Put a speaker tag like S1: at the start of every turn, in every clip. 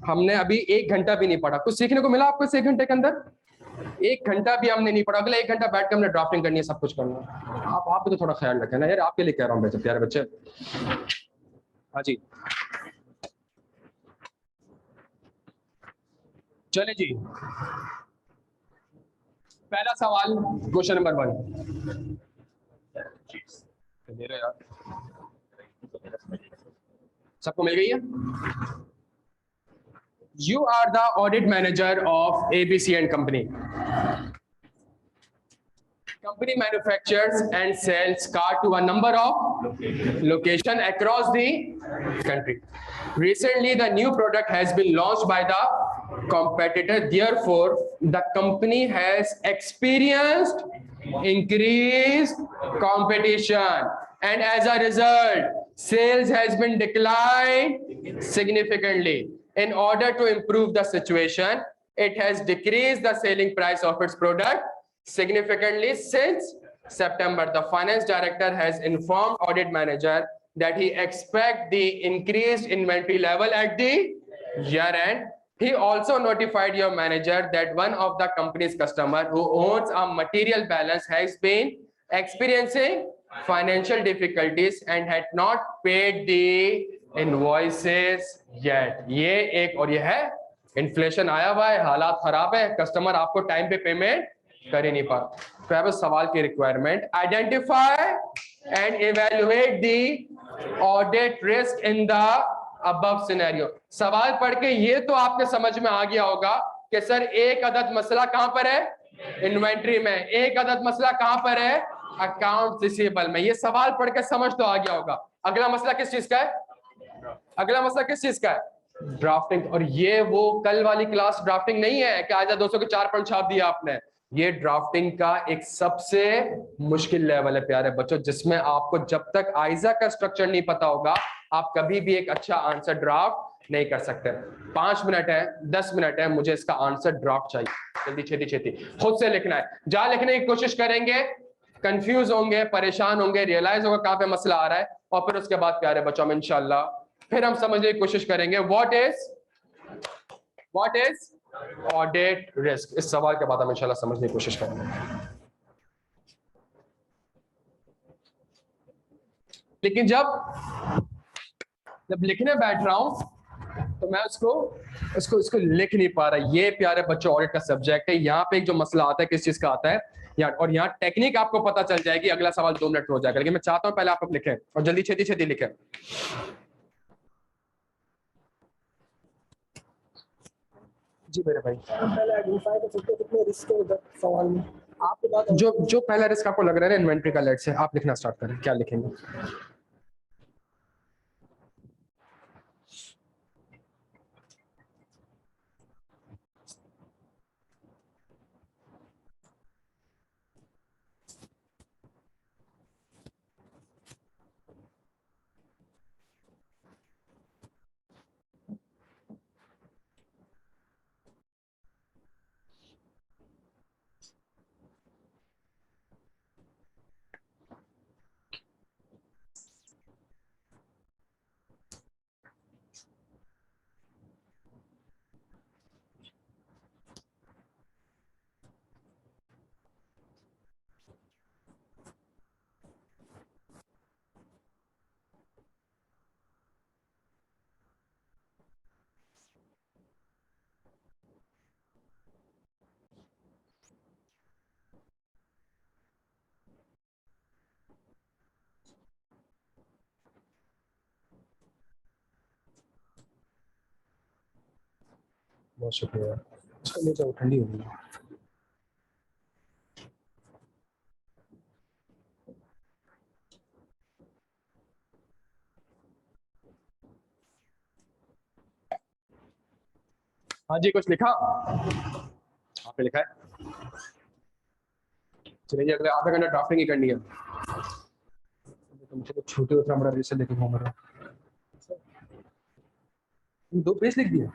S1: हमने अभी 1 घंटा भी नहीं पढ़ा। कुछ सीखने को मिला आपको इस 1 घंटे के अंदर? 1 घंटा भी हमने नहीं पढ़ा, अगला 1 घंटा बैठ कर हमने ड्राफ्टिंग करनी है, सब कुछ करना है। आप भी तो थोड़ा ख्याल रखें ना यार, आपके लिए कह रहा हूँ बेटे, प्यारे बच्चे। हाँ जी, चले जी, पहला सवाल, क्वेश्चन नंबर 1 दे रहे यार, सबको मिल गई है? You are the audit manager of ABC and Company. Company manufactures and sells car to a number of locations across the country. Recently, the new product has been launched by the competitor. Therefore, the company has experienced increased competition, and as a result, sales has been declined significantly. In order to improve the situation, it has decreased the selling price of its product significantly since September. The finance director has informed audit manager that he expects the increased inventory level at the year end. He also notified your manager that one of the company's customer who owns a material balance has been experiencing financial difficulties and had not paid the invoices yet. ये एक और ये है, inflation आया हुआ है, हालात खराब है, कस्टमर आपको टाइम पे पेमेंट कर ही नहीं पा रहा। तो है बस सवाल की requirement, identify and evaluate the audit risk in the above scenario. सवाल पढ़ के ये तो आपके समझ में आ गया होगा कि सर एक अदद मसला कहां पर है? इन्वेंट्री में। एक अदद मसला कहां पर है? अकाउंट रिसीवेबल में। ये सवाल पढ़ के समझ तो आ गया होगा। अगला मसला किस चीज का है? अगला मसला किस चीज का है? ड्राफ्टिंग। और ये वो कल वाली क्लास ड्राफ्टिंग नहीं है कि आज 200 के 4 पॉइंट छाप दिया आपने। ये ड्राफ्टिंग का एक सबसे मुश्किल लेवल है प्यारे बच्चों, जिसमें आपको जब तक आइजा का स्ट्रक्चर नहीं पता होगा आप कभी भी एक अच्छा आंसर ड्राफ्ट नहीं कर सकते। 5 मिनट है, 10 मिनट है, मुझे इसका आंसर ड्राफ्ट चाहिए, जल्दी छेती छेती खुद से लिखना है। जहां लिखने की कोशिश करेंगे कंफ्यूज होंगे, परेशान होंगे, रियलाइज होगा कहां पे मसला आ रहा है, और फिर उसके बाद प्यारे बच्चों में इंशाल्लाह फिर हम समझने की कोशिश करेंगे व्हाट इज ऑडिट रिस्क। इस सवाल के बाद हम इंशाल्लाह समझने की कोशिश करेंगे। लेकिन जब लिखने बैठ रहा हूं तो मैं उसको लिख नहीं पा रहा। ये प्यारे बच्चों ऑडिट का सब्जेक्ट है। यहाँ पे एक जो मसला आता है किस चीज का आता है यार, और यहाँ टेक्निक आपको पता चल जाएगी। अगला सवाल 2 मिनट में हो जाएगा, लेकिन मैं चाहता हूं पहले आप लिखें और जल्दी छेती छेती लिखें। जी मेरे भाई, पहले आइडेंटिफाई कर सकते हैं कितने रिस्क है उधर सवाल में। आपके बाद जो पहला रिस्क आपको लग रहा है इन्वेंट्री का, लेट से आप लिखना स्टार्ट करें। क्या लिखेंगे? बहुत शुक्रिया। इसको ले जाओ, ठंडी हो गई। हाँ जी, कुछ लिखा? आपने लिखा है? चलिए अगले आधा घंटा ड्राफ्टिंग ही करनी है। तुमसे तो छोटे उतना बड़ा रिजल्ट लेके घूम रहा हूँ। 2 पेज लिख दिया।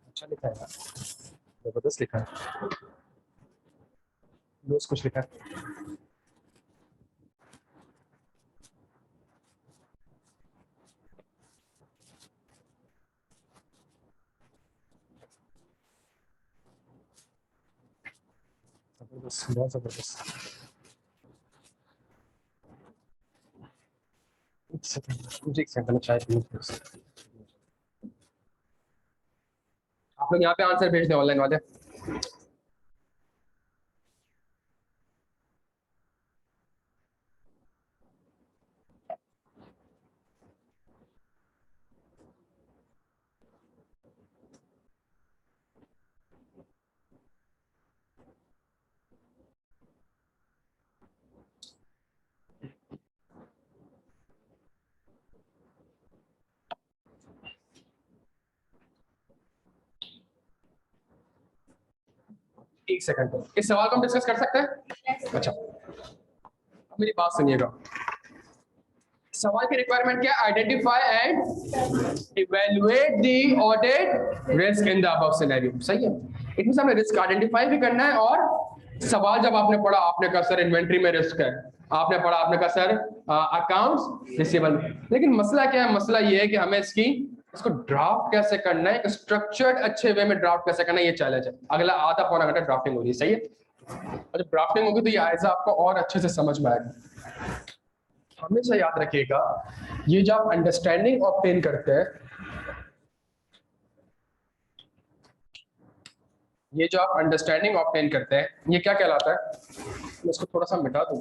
S1: अच्छा लिखा है यार, जबरदस्त लिखा है। दोस्त कुछ लिखा है। बहुत जबरदस्त। एक सेकंड मुझे, एक सेकंड में चाय पीने की। आप लोग यहाँ पे आंसर भेज दें ऑनलाइन वाले। एक सेकंड, इस सवाल को हम डिस्कस कर सकते हैं? अच्छा, अब मेरी बात सुनिएगा। सवाल की रिक्वायरमेंट क्या है? Identify and evaluate the audit risk in the above scenario. सही है। इट मींस हमें रिस्क आइडेंटिफाई भी करना है, और सवाल जब आपने पढ़ा, आपने कहा सर इन्वेंट्री में रिस्क है, आपने पढ़ा, आपने कहा सर अकाउंट्स रिसीवेबल। लेकिन मसला क्या है? मसला ये है कि हमें इसको ड्राफ्ट कैसे करना है, स्ट्रक्चर्ड अच्छे वे में ड्राफ्ट कैसे करना है, ये चैलेंज है। अगला आधा पौना घंटा ड्राफ्टिंग होगी। सही है। और जब ड्राफ्टिंग होगी तो ये आयजा आपको और अच्छे से समझ में आएगा। हमेशा याद रखिएगा, ये जब आप अंडरस्टैंडिंग ऑब्टेन करते हैं, ये जो आप अंडरस्टैंडिंग ऑब्टेन करते हैं, ये क्या कहलाता है? मैं इसको थोड़ा सा मिटा दूं।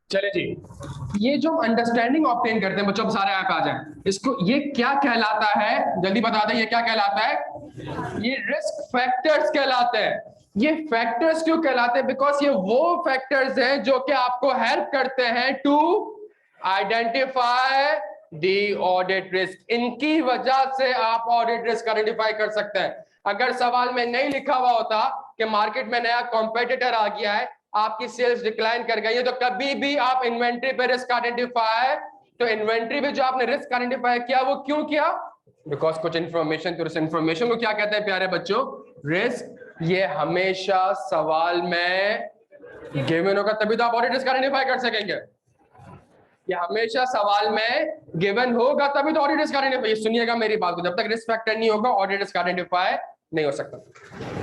S1: चले जी, ये जो अंडरस्टैंडिंग ऑब्टेन करते हैं बच्चों, सारे आप आ जाएं, इसको ये क्या कहलाता है? जल्दी बता दें, ये क्या कहलाता है? ये रिस्क फैक्टर्स कहलाते हैं। ये फैक्टर्स क्यों कहलाते हैं? बिकॉज ये वो फैक्टर्स हैं जो कि आपको हेल्प करते हैं to identify the audit risk. इनकी वजह से आप ऑडिट रिस्क आइडेंटिफाई कर सकते हैं। अगर सवाल में नहीं लिखा हुआ होता कि मार्केट में नया कॉम्पिटिटर आ गया है, आपकी सेल्स डिक्लाइन कर गई है, तो कभी भी आप इन्वेंट्री पे रिस्क आइडेंटिफाई, तो इन्वेंट्री पे जो आपने रिस्क आइडेंटिफाई किया वो क्यों किया? बिकॉज कुछ इंफॉर्मेशन, तो उस इंफॉर्मेशन को क्या कहते हैं प्यारे बच्चों? रिस्क। ये हमेशा सवाल में गिवन होगा, तभी तो आप ऑडिट रिस्क आइडेंटिफाई कर सकेंगे। ये हमेशा सवाल में गिवन होगा तभी तो ऑडिट रिस्क आइडेंटिफाई। सुनिएगा मेरी बात को, जब तक रिस्क फैक्टर नहीं होगा ऑडिट रिस्क आइडेंटिफाई नहीं हो सकता।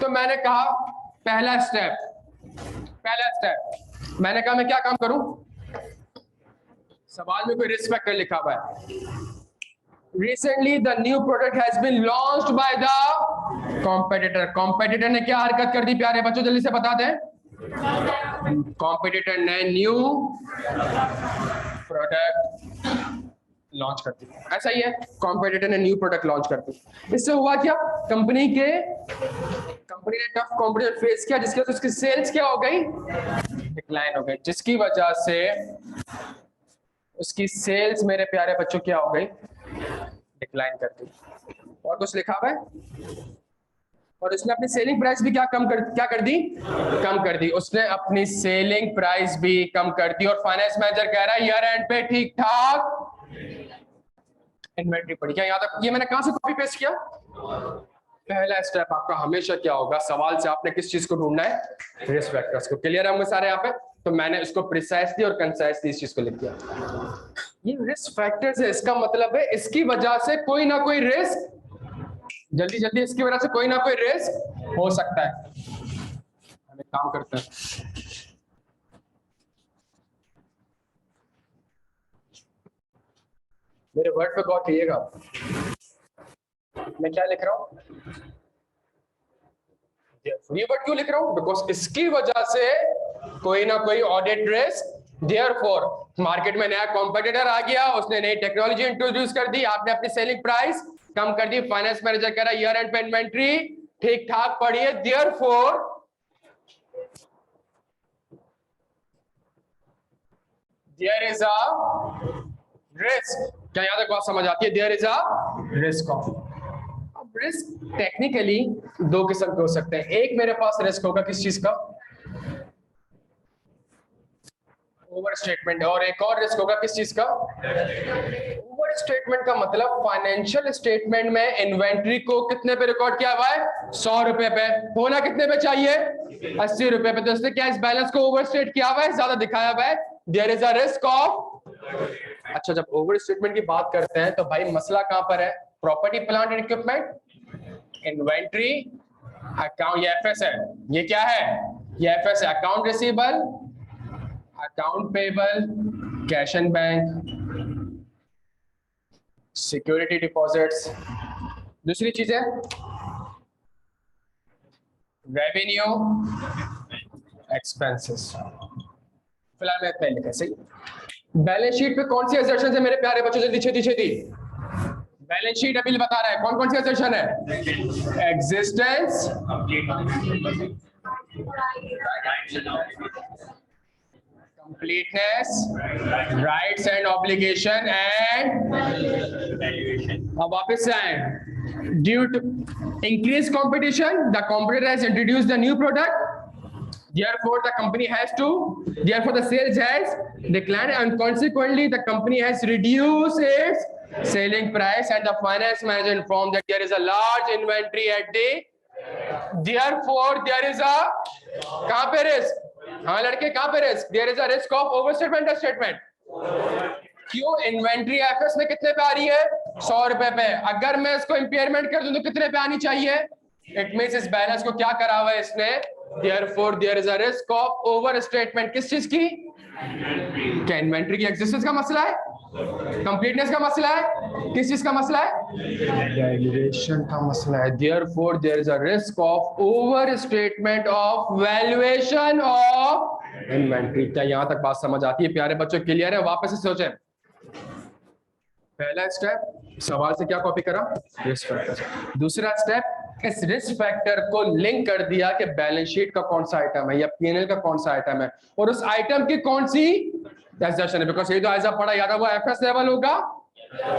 S1: तो मैंने कहा पहला स्टेप मैंने कहा मैं क्या काम करूं? सवाल में कोई रिस्क फैक्टर लिखा हुआ है। Recently the new product has been launched by the competitor। Competitor ने क्या हरकत कर दी प्यारे बच्चों, जल्दी से बता दें। कॉम्पिटिटर ने न्यू प्रोडक्ट लॉन्च कर दी। ऐसा ही है, कॉम्पिटिटर ने न्यू प्रोडक्ट लॉन्च कर दी। इससे हुआ क्या? कंपनी ने टफ कॉम्पिटिशन फेस किया, जिसकी वजह से उसकी सेल्स क्या हो गई? डिक्लाइन हो गई, जिसकी वजह से उसकी सेल्स मेरे प्यारे बच्चों क्या हो गई? डिक्लाइन कर दी। और कुछ लिखा हुआ है? और उसने अपनी सेलिंग प्राइस भी क्या कर दी? कम कर दी। उसने अपनी सेलिंग प्राइस भी कम कर दी। और फाइनेंस मैनेजर कह रहा है ईयर एंड पे ठीक ठाक इन्वेंट्री पड़ी। क्या यहाँ तक? ये मैंने कहां से कॉपी पेस्ट किया? पहला स्टेप आपका हमेशा क्या होगा? सवाल से आपने किस चीज को ढूंढना है? रिस्क फैक्टर्स को। क्लियर है होंगे सारे यहाँ पे? तो मैंने इसको प्रिसाइसली और कंसाइसली इस चीज को लिख दिया। ये रिस्क फैक्टर्स है, इसका मतलब है इसकी वजह से कोई ना कोई रिस्क, जल्दी जल्दी इसकी वजह से कोई ना कोई रिस्क हो सकता है। हम एक काम करते हैं, मेरे वर्ड पे गौर कीजिएगा। मैं क्या लिख रहा हूं? ये वर्ड क्यों लिख रहा हूं? बिकॉज इसकी वजह से कोई ना कोई ऑडिट रिस्क, देयरफॉर मार्केट में नया कॉम्पिटिटर आ गया, उसने नई टेक्नोलॉजी इंट्रोड्यूस कर दी, आपने अपनी सेलिंग प्राइस कम कर दी, फाइनेंस मैनेजर कह रहा है ईयर एंड पे इन्वेंट्री ठीक ठाक पड़ी है, therefore there is a risk. क्या यहां तक बात समझ आती है? There is a risk of. अब रिस्क टेक्निकली दो किस्म के हो सकते हैं। एक मेरे पास रिस्क होगा किस चीज का, ओवर स्टेटमेंट, और एक और रिस्क होगा किस चीज का, ओवर स्टेटमेंट का मतलब फाइनेंशियल स्टेटमेंट में इन्वेंट्री को कितने पे रिकॉर्ड किया हुआ है, 100 रुपए पे, होना कितने पे चाहिए, 80 रुपए पे। तो इसने क्या इस बैलेंस को ओवर स्टेट किया हुआ है, ज्यादा दिखाया हुआ है, there is a risk of. अच्छा, जब ओवर स्टेटमेंट की बात करते हैं तो भाई मसला कहां पर है, property plant and equipment, inventory, account, ये एफएस है, ये क्या है, ये एफएस है, account receivable, account payable, cash and bank, security deposits. दूसरी चीज है रेवेन्यू एक्सपेंसेस। फिलहाल मैं इतना लिखा सही। बैलेंस शीट पे कौन सी असर्शन है मेरे प्यारे बच्चों, जल्दी छेती छेती। बैलेंस शीट अभी बता रहा है कौन कौन सी असर्शन है, existence, completeness, rights and obligation and अब वापस से आए, due to increased competition the competitor has introduced the new product, therefore the company has to, therefore the sales has declined and consequently the company has reduced its selling price and the finance manager informed that there is a large inventory at the, therefore there is a, कहां पे risk, हाँ लड़के कहां पे risk, there is a risk of overstatement, statement. क्यों, inventory FS में कितने पे आ रही है, 100 रुपए पे, अगर मैं इसको इंपेयरमेंट कर दूं तो कितने पे आनी चाहिए, इट मींस इस बैलेंस को क्या करा हुआ है इसने, therefore there is a risk of overstatement. किस चीज की, क्या इन्वेंट्री की एग्जिस्टेंस का मसला है, कंप्लीटनेस का मसला है, किस चीज का मसला है, वैल्यूएशन का मसला है, therefore there is a risk of over statement of valuation of inventory. क्या यहां तक बात समझ आती है प्यारे बच्चों, क्लियर है? वापस से सोचें, पहला स्टेप सवाल से क्या कॉपी करा, रिस्क फैक्टर। दूसरा स्टेप इस रिस्क फैक्टर को लिंक कर दिया कि बैलेंस शीट का कौन सा आइटम है या पीएनएल का कौन सा आइटम है और उस आइटम की कौन सी एजर्शन है, बिकॉज ये तो ऐसा पढ़ा या वो एफएस लेवल होगा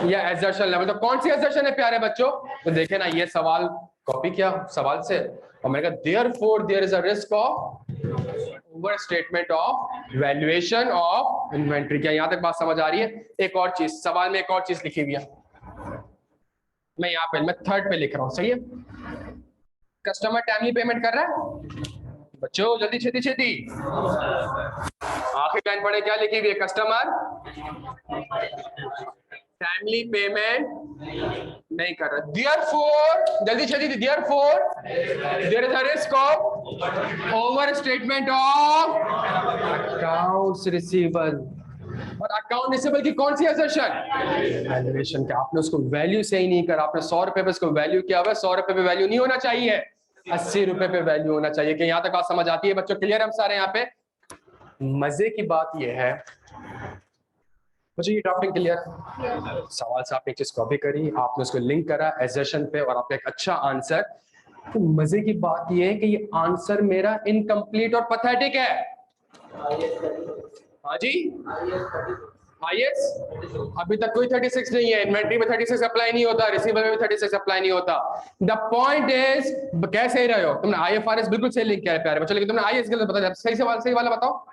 S1: या एजर्शन लेवल, तो कौन सी एजर्शन है प्यारे बच्चों, तो देखे ना ये सवाल कॉपी किया सवाल से और मैंने कहा therefore there is a risk of over statement of valuation of inventory. क्या यहां तक बात समझ आ रही है? एक और चीज सवाल में, एक और चीज लिखी हुई है, मैं यहाँ पे मैं थर्ड पे लिख रहा हूँ, सही है, कस्टमर टाइमली पेमेंट कर रहा है बच्चों, जल्दी छेती छेती, आखिरी लाइन पढ़े क्या लिखी हुई है, कस्टमर टाइमली पेमेंट नहीं कर रहा, देयरफॉर, जल्दी छेती थी, therefore there is a risk of over statement of accounts receivable. और अकाउंट रिसीवेबल की कौन सी असर्शन, वैल्यूएशन का, आपने उसको वैल्यू सही नहीं करा, आपने 100 रुपए पे उसको वैल्यू किया हुआ है, 100 रुपए पे वैल्यू नहीं होना चाहिए, 80 रुपए पे वैल्यू होना चाहिए। कि यहां तक बात समझ आती है बच्चों, क्लियर हम सारे यहाँ पे? मजे की बात यह है मुझे, ये ड्राफ्टिंग क्लियर, सवाल से आपने एक चीज कॉपी करी, आपने उसको लिंक करा एजर्शन पे और आपने एक अच्छा आंसर, तो मजे की बात ये है कि ये आंसर मेरा इनकम्प्लीट और पैथेटिक है। हाँ जी, आईएस अभी तक कोई 36 नहीं है, इन्वेंट्री में 36 अप्लाई नहीं होता, रिसीवेबल में भी 36 अप्लाई नहीं होता। द पॉइंट इज, कह सही रहे हो तुमने, आईएफआरएस बिल्कुल सही लिंक किया है प्यारे बच्चों, लेकिन तुमने आईएस गलत बता दिया, सही सवाल सही वाला बताओ।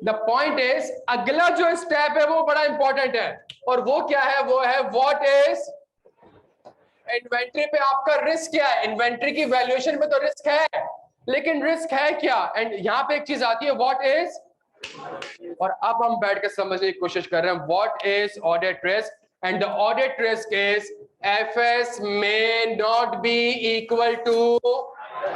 S1: द पॉइंट इज, अगला जो स्टेप है वो बड़ा इंपॉर्टेंट है, और वो क्या है, वो है व्हाट इज इन्वेंट्री पे आपका रिस्क क्या है। इन्वेंट्री की वैल्यूएशन में तो रिस्क है, लेकिन रिस्क है क्या, एंड यहां पे एक चीज आती है व्हाट इज, और अब हम बैठ के समझने की कोशिश कर रहे हैं what is audit risk, and the audit risk is FS may not be equal to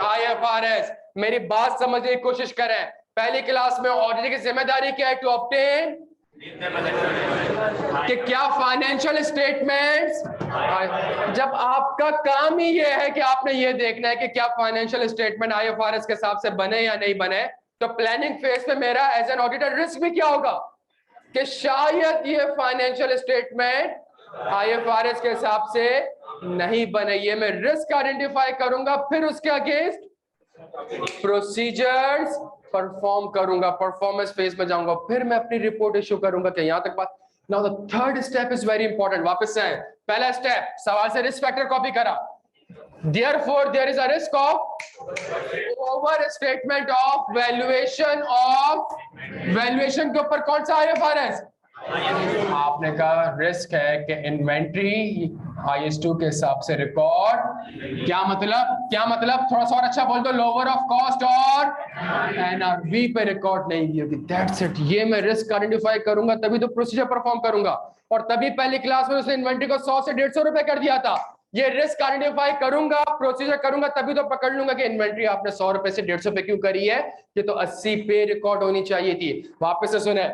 S1: IFRS. मेरी बात समझने की कोशिश करें, पहली क्लास में ऑडिटर की जिम्मेदारी क्या है, टू ऑब्टेन, कि क्या फाइनेंशियल स्टेटमेंट्स, जब आपका काम ही ये है कि आपने ये देखना है कि क्या फाइनेंशियल स्टेटमेंट आईएफआरएस के हिसाब से बने या नहीं बने, तो प्लानिंग फेज में मेरा एज एन ऑडिटर रिस्क भी क्या होगा कि शायद ये फाइनेंशियल स्टेटमेंट आईएफआरएस के हिसाब से नहीं बने, ये मैं रिस्क आइडेंटिफाई करूंगा, फिर उसके अगेंस्ट प्रोसीजर्स परफॉर्म करूंगा, परफॉर्मेंस फेज में जाऊंगा, फिर मैं अपनी रिपोर्ट इशू करूंगा। कि यहां तक बात। Now the third step is very important, वापस से पहला स्टेप सवाल से रिस्क फैक्टर कॉपी करा, Therefore, there is a risk of overstatement of valuation के ऊपर कौन सा IFRS? आपने कहा रिस्क है कि इन्वेंट्री IS2 के हिसाब से रिकॉर्ड, क्या मतलब थोड़ा सा और अच्छा बोल दो, लोअर ऑफ कॉस्ट और NRV पे रिकॉर्ड नहीं की होगी। That's it. ये मैं रिस्क आइडेंटिफाई करूंगा तभी तो प्रोसीजर परफॉर्म करूंगा, और तभी पहली क्लास में उसने इन्वेंट्री को 100 से 150 रुपए कर दिया था। ये रिस्क आइडेंटिफाई करूंगा, प्रोसीजर करूंगा, तभी तो पकड़ लूंगा कि इन्वेंट्री आपने 100 रुपए से 150 पे क्यों करी है, ये तो 80 पे रिकॉर्ड होनी चाहिए थी। वापस से सुने,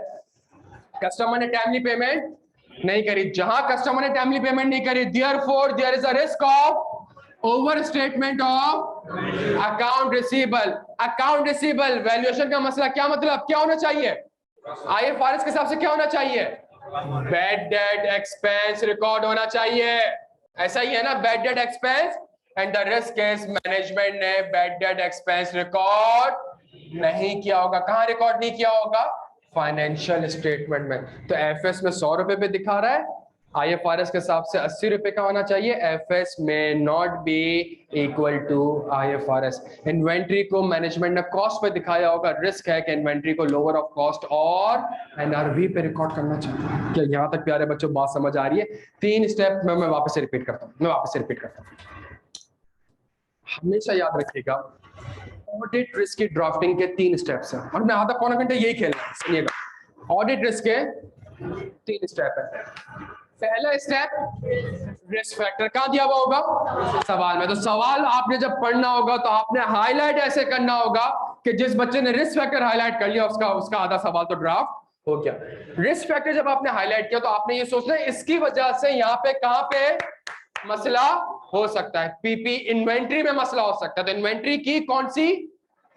S1: कस्टमर ने टाइमली पेमेंट नहीं करी, जहां कस्टमर ने टाइमली पेमेंट नहीं करी, therefore there is a risk of over statement of account receivable. Valuation का मसला क्या मतलब, क्या होना चाहिए IFRS के हिसाब से, क्या होना चाहिए, बैड डेट एक्सपेंस रिकॉर्ड होना चाहिए। ऐसा ही है ना, bad debt expense, and the risk is management ने बैड डेट एक्सपेंस रिकॉर्ड नहीं किया होगा। कहां रिकॉर्ड नहीं किया होगा, फाइनेंशियल स्टेटमेंट में। तो एफएस में 100 रुपए पे दिखा रहा है, IFRS के हिसाब से 80 रुपए का होना चाहिए। एफएस में not be equal to IFRS। Inventory को मैनेजमेंट ने कॉस्ट पे दिखाया होगा, रिस्क है कि इन्वेंट्री को लोअर ऑफ कॉस्ट और NRV पे रिकॉर्ड करना चाहिए। क्या यहाँ तक प्यारे बच्चों बात समझ आ रही है? 3 स्टेप में मैं वापस से रिपीट करता हूँ, हमेशा याद रखिएगा, ऑडिट रिस्क की ड्राफ्टिंग के 3 स्टेप्स हैं, और मैं आधा पौना घंटे यही खेलना है। सुनिएगा, ऑडिट रिस्क के 3 स्टेप है। पहला स्टेप, रिस्क फैक्टर कहां दिया हुआ होगा, सवाल में। तो सवाल आपने जब पढ़ना होगा तो आपने हाईलाइट ऐसे करना होगा कि जिस बच्चे ने रिस्क फैक्टर हाईलाइट कर लिया उसका आधा सवाल तो ड्राफ्ट हो गया। रिस्क फैक्टर जब आपने हाईलाइट किया तो आपने ये सोचना है इसकी वजह से यहाँ पे कहां पे मसला हो सकता है। पीपी इन्वेंट्री में मसला हो सकता है। तो इन्वेंट्री की कौन सी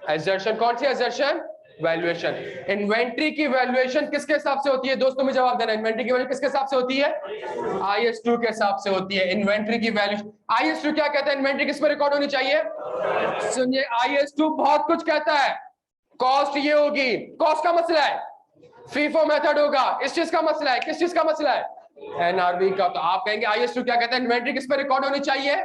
S1: एजर्शन, वैल्यूएशन। इन्वेंट्री की वैल्यूएशन किसके हिसाब से होती है दोस्तों, में जवाब देना। इन्वेंट्री की वैल्यू किसके हिसाब से होती है, IS2 के हिसाब से होती है। इन्वेंट्री की वैल्यू, IS2 क्या कहता है, इन्वेंट्री किस पे रिकॉर्ड होनी चाहिए। सुनिए, IS2 बहुत कुछ कहता है। कॉस्ट ये होगी, कॉस्ट का मसला है, फीफो मेथड होगा, इस चीज का मसला है, किस चीज का मसला है, NRV का। तो आप कहेंगे IS2 क्या कहता है, इन्वेंट्री किस पे रिकॉर्ड होनी चाहिए।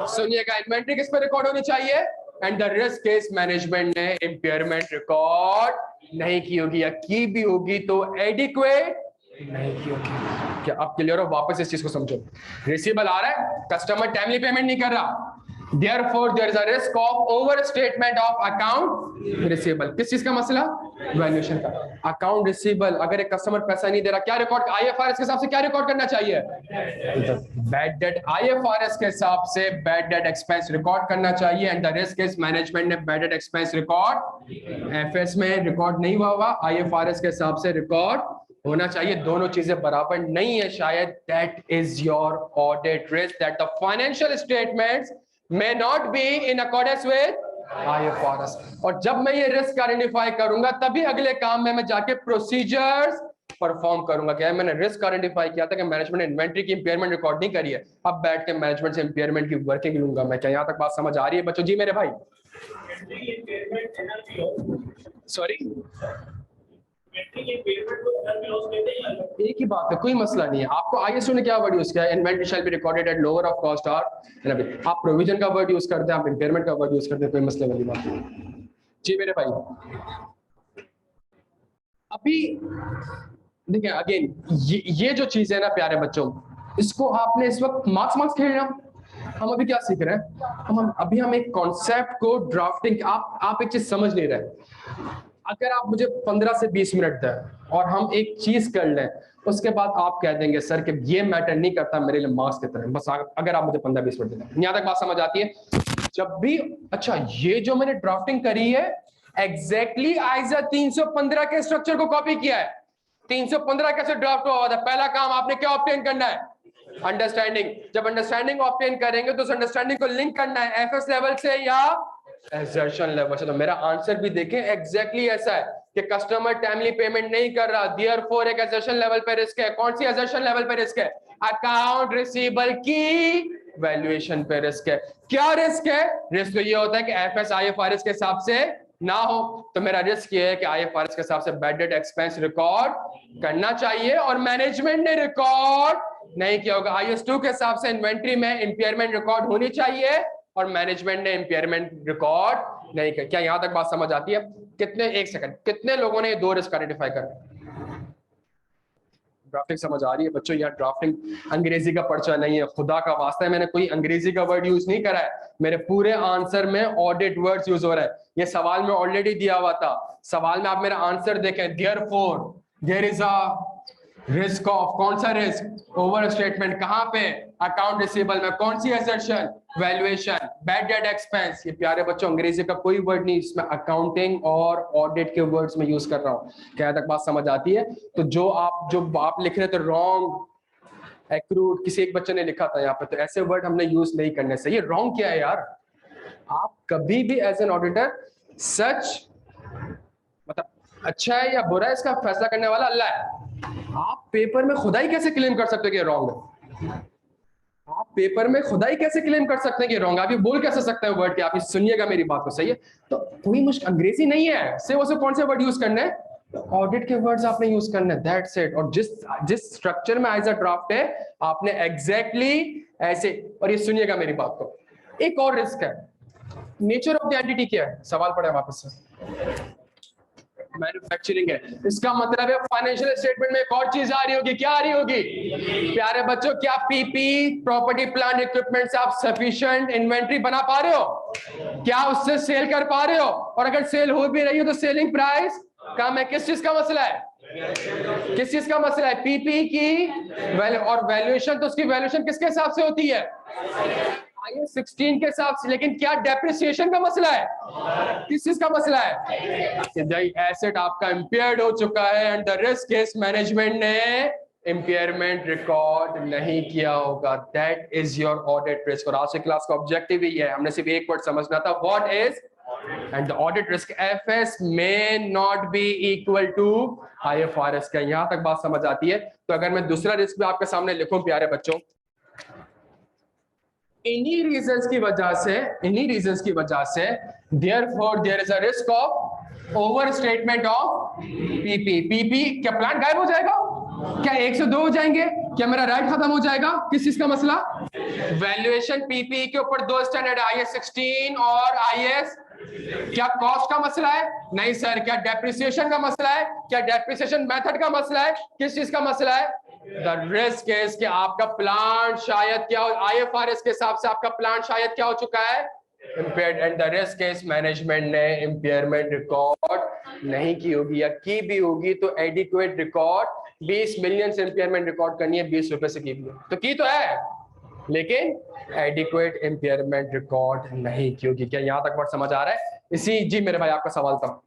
S1: सुनिएगा, इन्वेंट्री किस पे रिकॉर्ड होनी चाहिए, and the risk case management ने इंपेयरमेंट रिकॉर्ड नहीं की होगी, या की भी होगी तो एडिक्वेट नहीं की होगी। क्या आप क्लियर हो? वापस इस चीज को समझो। रिसीवेबल आ रहा है, कस्टमर टाइमली पेमेंट नहीं कर रहा, therefore there is a risk of overstatement of account receivable। किस चीज का मसला, वैल्यूएशन का। अकाउंट रिसीवेबल, अगर एक कस्टमर पैसा नहीं दे रहा, क्या रिकॉर्ड, IFRS के हिसाब से क्या रिकॉर्ड करना चाहिए, बैड डेट। IFRS के हिसाब से बैड डेट एक्सपेंस रिकॉर्ड करना चाहिए, and the risk is management ने bad debt expense record, FS में रिकॉर्ड नहीं हुआ, IFRS के हिसाब से रिकॉर्ड होना चाहिए। दोनों चीजें बराबर नहीं है शायद। That is your audit risk, that the financial statements may not be in accordance with IFRS। और जब मैं ये रिस्क आइडेंटिफाई करूंगा तभी अगले काम में मैं जाके प्रोसीजर्स परफॉर्म करूंगा। क्या है, मैंने रिस्क आइडेंटिफाई किया था कि मैनेजमेंट ने इन्वेंट्री की इंपेयरमेंट रिकॉर्ड नहीं करी है, अब बैठ के मैनेजमेंट से इंपेयरमेंट की वर्किंग लूंगा मैं। क्या यहाँ तक बात समझ आ रही है बच्चों? जी मेरे भाई, सॉरी, एक ही बात है, कोई मसला नहीं है। आपको ISO ने क्या वर्ड यूज किया है, inventory shall be recorded at lower of cost और आप प्रोविजन का वर्ड यूज करते हैं, आप इंपेयरमेंट का वर्ड यूज करते हैं, कोई मसले वाली बात नहीं। जी मेरे भाई, अभी देखिए अगेन ये जो चीज है ना प्यारे बच्चों, इसको आपने इस वक्त मार्क्स खेल रहे हो। हम अभी क्या सीख रहे हैं, हम एक कॉन्सेप्ट को ड्राफ्टिंग, आप एक चीज समझ नहीं रहे। अगर आप मुझे 15 से 20 मिनट दें और हम एक चीज कर लें, उसके बाद आप कह देंगे सर कि ये मैटर नहीं करता मेरे लिए मार्क्स की तरह, बस अगर आप मुझे 15-20 मिनट दें। यहाँ तक बात समझ आती है? जब भी, अच्छा ये जो मैंने ड्राफ्टिंग करी है एग्जैक्टली आइजा 315 के स्ट्रक्चर को कॉपी किया है। 315 कैसे ड्राफ्ट हुआ था? पहला काम आपने क्या ऑब्टेन करना है, अंडरस्टैंडिंग। जब अंडरस्टैंडिंग ऑब्टेन करेंगे तो उस अंडरस्टैंडिंग को लिंक करना है एफएस लेवल से या एजर्शन लेवल से। तो मेरा आंसर भी देखें एग्जैक्टली ऐसा है कि कस्टमर टाइमली पेमेंट नहीं कर रहा, देयरफॉर एक एजर्शन लेवल पे रिस्क है। कौन सी एजर्शन लेवल पे रिस्क है? अकाउंट रिसीवेबल की वैल्यूएशन पे रिस्क है। क्या रिस्क है? रिस्क तो ये होता है कि एफएस IFRS के हिसाब से ना हो। तो मेरा रिस्क ये है कि IFRS के हिसाब से बैड डेट एक्सपेंस रिकॉर्ड करना चाहिए और मैनेजमेंट ने रिकॉर्ड नहीं किया होगा। IAS 2 के हिसाब से इन्वेंट्री में इंपेयरमेंट रिकॉर्ड होनी चाहिए और मैनेजमेंट ने इंपेयरमेंट रिकॉर्ड नहीं किया। क्या यहां तक बात समझ आती है? कितने, एक सेकंड, कितने लोगों ने ये 2 रिस्क आइडेंटिफाई कर? ड्राफ्टिंग समझ आ रही है बच्चों? यार ड्राफ्टिंग अंग्रेजी का पर्चा नहीं है, खुदा का वास्ता है, मैंने कोई अंग्रेजी का वर्ड यूज नहीं करा है, मेरे पूरे आंसर में ऑडिट वर्ड्स यूज हो रहा है। ये सवाल में ऑलरेडी दिया हुआ था, सवाल में आप मेरा आंसर देखें, therefore there is a risk of, कौन सा रिस्क? Over statement. कहां पे? अकाउंट रिसीवेबल में। कौन सी assertion? Valuation. Bad debt expense. ये प्यारे बच्चों अंग्रेजी का कोई वर्ड नहीं, इसमें अकाउंटिंग और ऑडिट के वर्ड्स में यूज कर रहा हूं। क्या तक बात समझ आती है? तो जो आप लिख रहे थे रॉन्ग एक्रूड, किसी एक बच्चे ने लिखा था यहाँ पे, तो ऐसे वर्ड हमने यूज नहीं करने से। ये रॉन्ग क्या है यार? आप कभी भी एज एन ऑडिटर सच, मतलब अच्छा है या बुरा है, इसका फैसला करने वाला अल्लाह है। आप पेपर में खुदाई कैसे क्लेम कर सकते हो कि रॉन्ग है? आप पेपर में खुदाई कैसे क्लेम कर सकते हैं कि रॉन्ग? आप ये बोल कैसे सकते हैं वर्ड कि आप सुनिएगा मेरी बात को, सही है? तो कोई मुश्किल अंग्रेजी नहीं है, से वो कौन से वर्ड यूज करने हैं? ऑडिट के वर्ड्स आपने यूज करने, दैट्स इट। और जिस स्ट्रक्चर में एज अ ड्राफ्ट है आपने एग्जैक्टली ऐसे। और ये सुनिएगा मेरी बात को, एक और रिस्क है, नेचर ऑफ द एंटिटी क्या है? सवाल पड़ा वापस से, मैन्युफैक्चरिंग है। इसका मतलब है फाइनेंशियल स्टेटमेंट में एक और चीज आ रही होगी। क्या आ रही होगी प्यारे बच्चों? क्या पीपी, प्रॉपर्टी प्लांट इक्विपमेंट से आप सफिशिएंट इन्वेंट्री बना पा रहे हो? क्या उससे सेल कर पा रहे हो? और अगर सेल हो भी रही हो तो सेलिंग प्राइस कम है। किस चीज का मसला है? किस चीज का मसला है? पीपी की और वैल्यूएशन, तो उसकी वैल्यूएशन किसके हिसाब से होती है? IAS 16 के हिसाब से। लेकिन क्या डेप्रिसिएशन का मसला है? किस चीज का मसला है? कि एसेट आपका इंपेयर्ड हो चुका है and the risk case management ने इंपेयरमेंट रिकॉर्ड नहीं किया होगा। That is your audit risk. और आज की क्लास का ऑब्जेक्टिव ही है, हमने सिर्फ एक वर्ड समझना था, what is and the audit risk FS may not be equal to IFRS का। यहां तक बात समझ आती है? तो अगर मैं दूसरा रिस्क भी आपके सामने लिखूं प्यारे बच्चों, इन्हीं रीजंस की वजह से therefore there is a risk of overstatement of PP। क्या प्लांट गायब हो जाएगा? क्या 1 से 2 हो जाएंगे? क्या मेरा राइट खत्म हो जाएगा? किस चीज का मसला? वैल्यूएशन पीपी के ऊपर 2 स्टैंडर्ड, IAS 16 और IAS। क्या कॉस्ट का मसला है? नहीं सर। क्या डेप्रिसिएशन का मसला है? क्या डेप्रिसिएशन मेथड का मसला है? किस चीज का मसला है? द रिस्क केस कि आपका प्लांट शायद क्या हो, IFRS के हिसाब से आपका प्लांट शायद क्या हो चुका है? impaired। And the risk case management ने इंपेयरमेंट रिकॉर्ड नहीं की होगी, या की भी होगी तो एडिक्वेट रिकॉर्ड 20 मिलियन से इंपेयरमेंट रिकॉर्ड करनी है, 20 रुपए से की भी तो की तो है, लेकिन एडिक्वेट इंपेयरमेंट रिकॉर्ड नहीं की होगी। क्या यहां तक बात समझ आ रहा है? इसी जी मेरे भाई आपका सवाल था।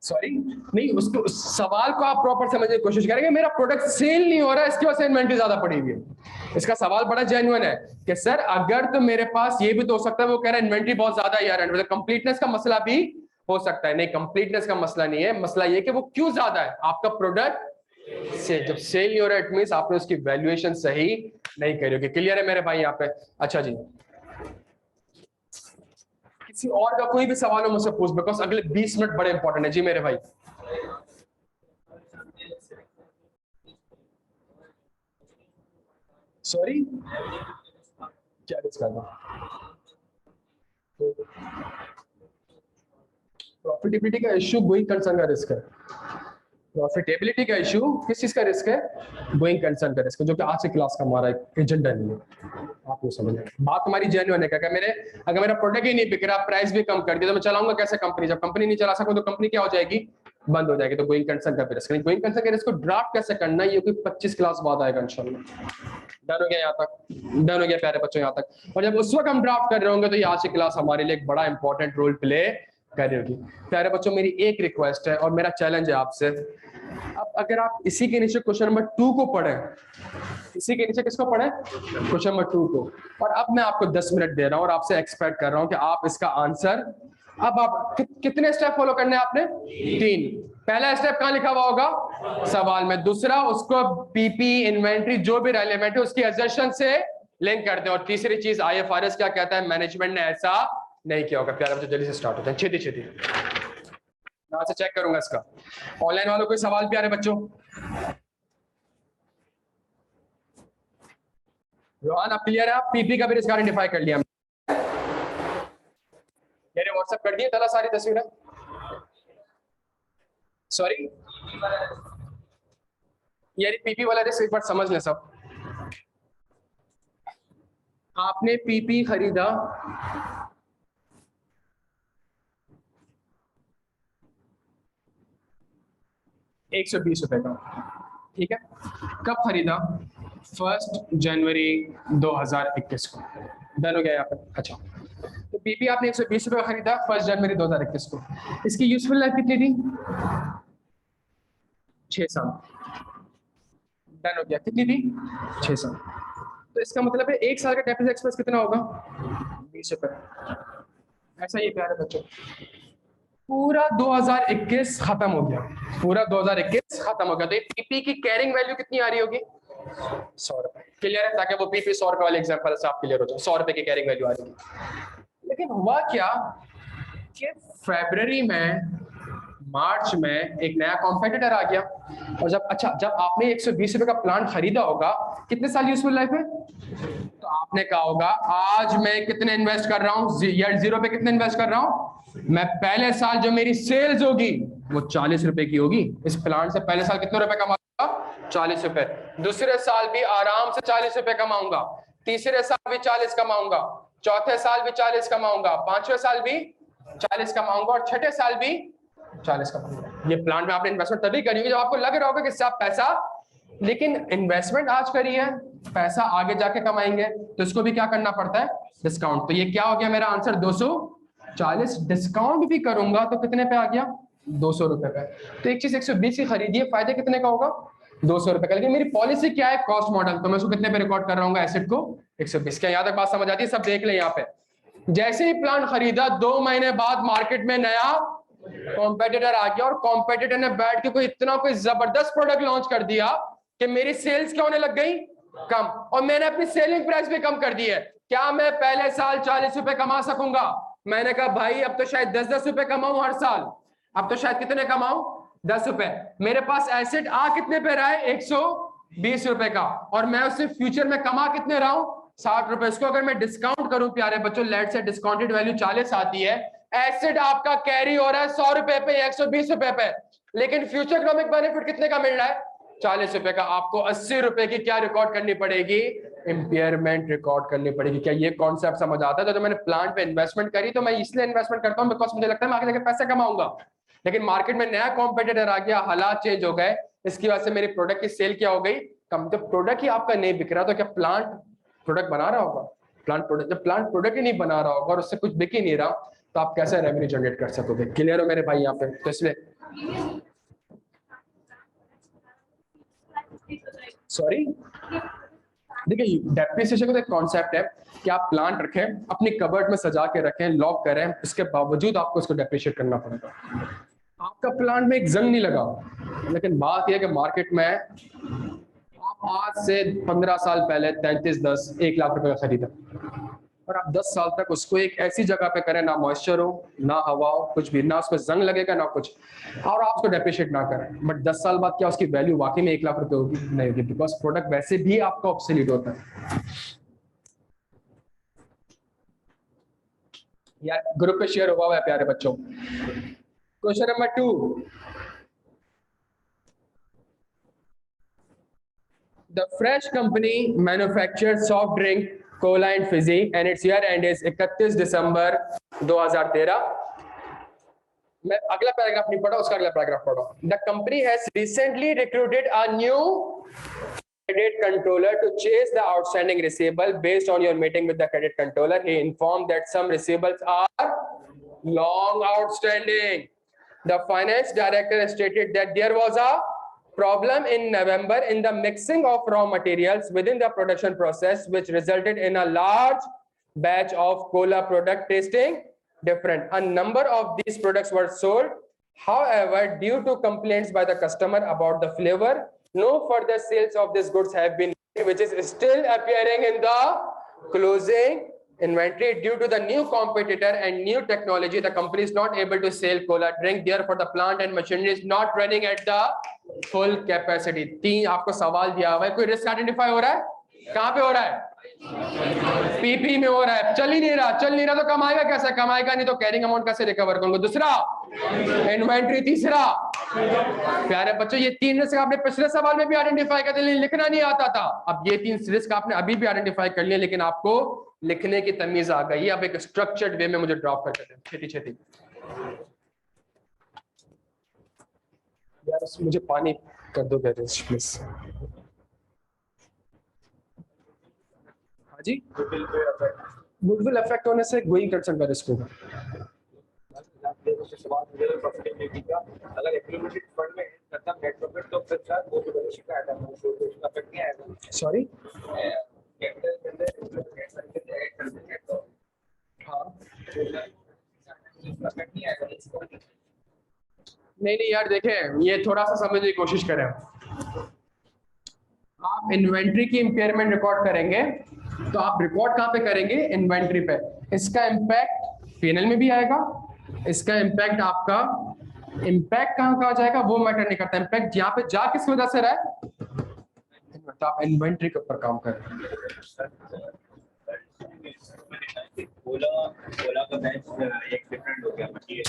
S1: सॉरी नहीं, उसको उस सवाल को आप प्रॉपर समझने की कोशिश करेंगे। मेरा प्रोडक्ट सेल नहीं हो रहा है, इसकी वजह से इन्वेंट्री ज्यादा पड़ी हुई है। इसका सवाल बड़ा जेन्युइन है कि सर अगर तो मेरे पास ये भी तो हो सकता है, वो कह रहा है इन्वेंट्री बहुत ज्यादा है यार, मतलब कंप्लीटनेस का मसला भी हो सकता है। नहीं, कंप्लीटनेस का मसला नहीं है, मसला ये कि वो क्यों ज्यादा है। आपका प्रोडक्ट से जब सेल नहीं हो रहा है, इट मींस आपने उसकी वैल्यूएशन सही नहीं करी होगी। क्लियर है मेरे भाई यहाँ पे? अच्छा जी, किसी और का कोई भी सवाल हो मुझसे पूछ, बिकॉज अगले 20 मिनट बड़े इंपॉर्टेंट है जी मेरे भाई। सॉरी क्या रिस्क करना? प्रॉफिटेबिलिटी का इश्यू गोइंग कंसर्न का रिस्क है। प्रॉफिटेबिलिटी का इश्यू किस चीज का रिस्क है? गोइंग कंसर्न का रिस्क, जो कि आज की क्लास का हमारा एजेंडा नहीं है। आप ये समझ बात हमारी जेन्युइन है। क्या अगर मेरा प्रोडक्ट ही नहीं बिक रहा, प्राइस भी कम कर दिया, तो मैं चलाऊंगा कैसे कंपनी? जब कंपनी नहीं चला सकूं तो कंपनी क्या हो जाएगी? बंद हो जाएगी। तो गोइंग कंसर्न का रिस्क नहीं। गोइंग कंसर्न के रिस्क को ड्राफ्ट कैसे करना है, ये कोई 25 क्लास बाद आएगा इंशाल्लाह। डन हो गया यहाँ तक? डन हो गया प्यारे बच्चों यहाँ तक? और जब उस वक्त हम ड्राफ्ट कर रहे होंगे तो ये आज की क्लास हमारे लिए एक बड़ा इंपॉर्टेंट रोल प्ले कर रही होगी। प्यारे बच्चों मेरी एक रिक्वेस्ट है और मेरा चैलेंज है आपसे, अब अगर आप इसी के नीचे क्वेश्चन नंबर 2 को पढ़ें, इसी के नीचे किसको पढ़ें? क्वेश्चन नंबर 2 को। और अब मैं आपको 10 मिनट दे रहा हूं और आपसे एक्सपेक्ट कर रहा हूं कि आप इसका आंसर, अब आप कितने स्टेप फॉलो करने हैं आपने? 3। पहला स्टेप कहां लिखा हुआ होगा? सवाल में। दूसरा, उसको पीपी इन्वेंट्री जो भी रेलेवेंट है उसकी असर्शन से लिंक करते हैं। और तीसरी चीज, IFRS क्या कहता है? मैनेजमेंट ने ऐसा नहीं किया होगा। प्यारे बच्चों जल्दी से स्टार्ट होते हैं, छेती छेती। यहाँ से चेक करूंगा इसका। ऑनलाइन वालों कोई सवाल प्यारे बच्चों? रोहन आप क्लियर है? आप पीपी का भी रिस्क आइडेंटिफाई कर लिया मैंने व्हाट्सएप कर दिए तला सारी तस्वीरें। सॉरी यार पीपी वाला रिस्क एक बार समझ लें सब। आपने पीपी खरीदा 120 रुपए का, ठीक है? कब खरीदा? 1 जनवरी 2021 को। डन हो गया यहाँ पे? अच्छा, तो पीपी आपने 120 रुपए का खरीदा 1 जनवरी 2021 को। इसकी यूजफुल लाइफ कितनी थी? 6 साल। डन हो गया। कितनी थी? 6 साल। तो इसका मतलब है 1 साल का डेप्रिसिएशन एक्सपेंस कितना होगा? 20 रुपए। ऐसा ही प्यारे बच्चों, पूरा 2021 खत्म हो गया, पूरा 2021 खत्म हो गया। तो पीपी की कैरिंग वैल्यू कितनी आ रही होगी? 100 रुपए। क्लियर है? ताकि वो पीपी 100 रुपए वाले एग्जांपल से आप क्लियर हो जाए। 100 रुपए की कैरिंग वैल्यू आ रही है। लेकिन हुआ क्या कि फरवरी में, मार्च में एक नया कॉम्पिटिटर आ गया। और जब आपने 120 रुपए का प्लांट खरीदा होगा, कितने साल यूजफुल लाइफ है? तो आपने कहा होगा आज मैं कितने इन्वेस्ट कर रहा हूँ? यार 0 पे कितने इन्वेस्ट कर रहा हूँ? मैं पहले साल जो मेरी सेल्स होगी वो 40 रुपए की होगी। इस प्लांट से पहले साल कितने रुपए कमाऊंगा? 40 रुपए। दूसरे साल भी आराम से 40 रुपए कमाऊंगा, तीसरे साल भी 40 कमाऊंगा, चौथे साल भी 40 कमाऊंगा, पांचवें साल भी 40 कमाऊंगा और छठे साल भी 40 कमाऊंगा। ये प्लांट में आपने इन्वेस्टमेंट तभी करी होगी जब आपको लग रहा होगा कि इससे आप पैसा, लेकिन इन्वेस्टमेंट आज करी है, पैसा आगे जाके कमाएंगे, तो इसको भी क्या करना पड़ता है? डिस्काउंट। तो ये क्या हो गया मेरा आंसर? 240। डिस्काउंट भी करूंगा तो कितने पे आ गया? 200 रुपए पे। तो एक चीज 120 की खरीदी है, फायदे कितने का होगा? 200 रुपए का। लेकिन मेरी पॉलिसी क्या है? Cost model. तो मैं उसको कितने पे रिकॉर्ड कर रहा हूँ? एसेट को 120। क्या यहाँ तक बात समझ आती है? सब देख ले यहाँ पे। जैसे ही प्लांट खरीदा 2 महीने बाद मार्केट में नया कॉम्पिटिटर आ गया और कॉम्पिटिटर ने बैठ के कोई जबरदस्त प्रोडक्ट लॉन्च कर दिया कि मेरी सेल्स क्या होने लग गई? कम। और मैंने अपनी सेलिंग प्राइस भी कम कर दी है। क्या मैं पहले साल 40 रुपए कमा सकूंगा? मैंने कहा भाई अब तो शायद 10-10 रुपए कमाऊं हर साल। अब तो शायद कितने कमाऊं? 10 रुपए। मेरे पास एसेट आ कितने पे रहा है? 120 रुपए का, और मैं उससे फ्यूचर में कमा कितने रहा हूं? 60 रुपए। इसको अगर मैं डिस्काउंट करूं प्यारे बच्चों, लेट से डिस्काउंटेड वैल्यू 40 आती है, एसेट आपका कैरी हो रहा है 100 रुपए पे, 120 रुपए पे, लेकिन फ्यूचर इकोनॉमिक बेनिफिट कितने का मिल रहा है? 40 रुपए का। आपको 80 रुपए की क्या रिकॉर्ड करनी पड़ेगी? इंपेयरमेंट रिकॉर्ड करनी पड़ेगी। क्या ये कॉन्सेप्ट समझ आता है? तो जब मैंने प्लांट पे इन्वेस्टमेंट करी तो मैं इसलिए इन्वेस्टमेंट करता हूं बिकॉज मुझे लगता है मैं आगे जाके पैसे कमाऊंगा। लेकिन मार्केट में नया कॉम्पिटिटर आ गया, हालात चेंज हो गए, इसकी वजह से मेरी प्रोडक्ट की सेल क्या हो गई? कम। जब प्रोडक्ट ही आपका नहीं बिक रहा तो क्या प्लांट प्रोडक्ट बना रहा होगा? जब प्लांट प्रोडक्ट ही नहीं बना रहा होगा और उससे कुछ बिक ही नहीं रहा, तो आप कैसे रेवेन्यू जनरेट कर सकोगे? क्लियर हो मेरे भाई यहाँ पे? तो इसलिए सॉरी, देखिए डेप्रिसिएशन का एक कॉन्सेप्ट है कि आप प्लांट रखें, अपनी कबर्ड में सजा के रखें, लॉक करें, इसके बावजूद आपको इसको डेप्रिशिएट करना पड़ेगा। आपका प्लांट में एक जंग नहीं लगा, लेकिन बात यह है कि मार्केट में आप आज से 15 साल पहले 3310 1 लाख रुपए का खरीदा और आप 10 साल तक उसको एक ऐसी जगह पे करें, ना मॉइस्चर हो, ना हवा हो, कुछ भी, ना उसमें जंग लगेगा, ना कुछ, और आप उसको डेप्रिशिएट ना करें, बट 10 साल बाद क्या उसकी वैल्यू वाकई में 1 लाख रुपए होगी? नहीं होगी, बिकॉज प्रोडक्ट वैसे भी आपका ऑब्सोलीट होता है। यार ग्रुप पे शेयर हुआ है प्यारे बच्चों। Question number 2, the Fresh company manufactures soft drink, cola and fizzy, and its year end is 31 दिसंबर 2013। मैं अगला पैराग्राफ नहीं पढ़ा, उसका अगला पैराग्राफ पढ़ा। The company has recently recruited a new credit controller to chase the outstanding receivable. Based on your meeting with the credit controller, he informed that some receivables are long outstanding. The finance director stated that there was a problem in November in the mixing of raw materials within the production process, which resulted in a large batch of cola product tasting different. A number of these products were sold. However, due to complaints by the customer about the flavor, no further sales of these goods have been made, which is still appearing in the closing Inventory due to the new competitor and new technology, the company is not able to sell cola drink. Therefore, the plant and machinery is not running at the full capacity. 3 आपको सवाल दिया हुआ है, कोई risk identify हो रहा है? कहाँ पे हो रहा है? पीपी में हो रहा है, चल ही नहीं रहा तो कमाएगा कैसे? कमाएगा नहीं तो कैरिंग अमाउंट कैसे रिकवर करूंगा? दूसरा इन्वेंट्री, तीसरा प्यारे बच्चों ये 3 रिस्क आपने पिछले सवाल में भी आइडेंटिफाई कर दिए, लिखना नहीं आता था। अब ये 3 रिस्क आपने अभी भी आइडेंटिफाई कर लिए, लेकिन आपको लिखने की तमीज आ गई। अब एक स्ट्रक्चर्ड वे में मुझे ड्रॉप करके दें, छेती छेती। यार मुझे पानी कर दो गैरेज प्लीज। हाँ जी, गुडविल इफेक्ट होने से गोइंग कंसर्न का रिस्क होगा। अगर एक्टिविटी फंड में करता नेट प्रॉफिट तो फिर सर वो तो बैलेंस शीट का आएगा, तो इफेक्ट नहीं आएगा। सॉरी कैपिटल के अंदर हाँ इफेक्ट नहीं आएगा। नहीं यार देखें, ये थोड़ा सा समझने की कोशिश करें। आप इन्वेंट्री की इंपेयरमेंट रिकॉर्ड करेंगे तो आप रिकॉर्ड कहाँ पे करेंगे? इन्वेंट्री पे। इसका इम्पैक्ट पीएनएल में भी आएगा, इसका इम्पैक्ट आपका इम्पैक्ट कहाँ जाएगा वो मैटर नहीं करता। इम्पैक्ट यहाँ पे जा किस वजह से रहा है? तो आप इन्वेंट्री के ऊपर काम करें। बोला का बैच एक डिफरेंट हो गया मटेरियल।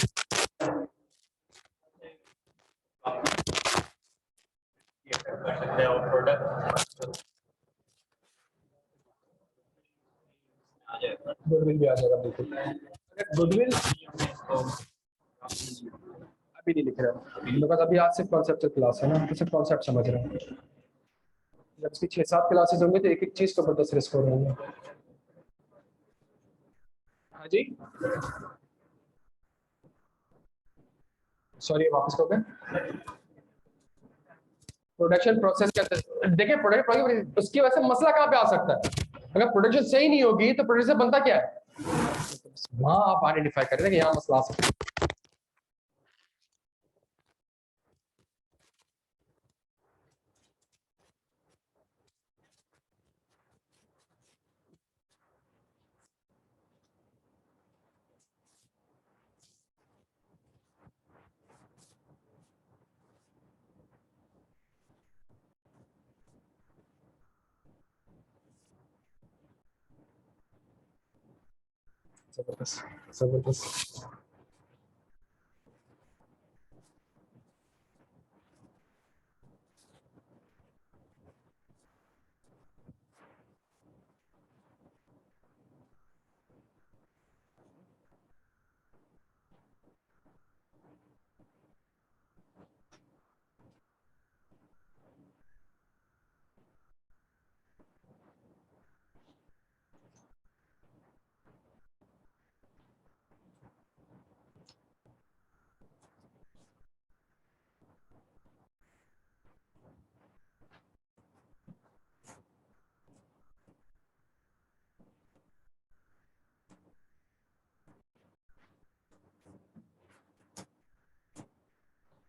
S1: गुडविल भी आ जाएगा बिल्कुल। गुडविल अभी नहीं लिख रहा बिकॉज अभी आज सिर्फ कॉन्सेप्चुअल क्लास है ना, तो सिर्फ कॉन्सेप्ट समझ रहे हैं। जब इसकी 6-7 क्लासेस होंगे तो एक एक चीज को ऊपर 10 रिस्क हो रहे होंगे। हाँ जी सॉरी वापस कहोगे? प्रोडक्शन प्रोसेस कहते हैं। देखिए प्रोडक्ट उसकी वजह से मसला कहाँ पे आ सकता है? अगर प्रोडक्शन सही नहीं होगी तो प्रोडक्शन बनता क्या है? वहां आप आइडेंटिफाई कर रहे हैं कि यहाँ मसला आ सकता है। जबरदस्त।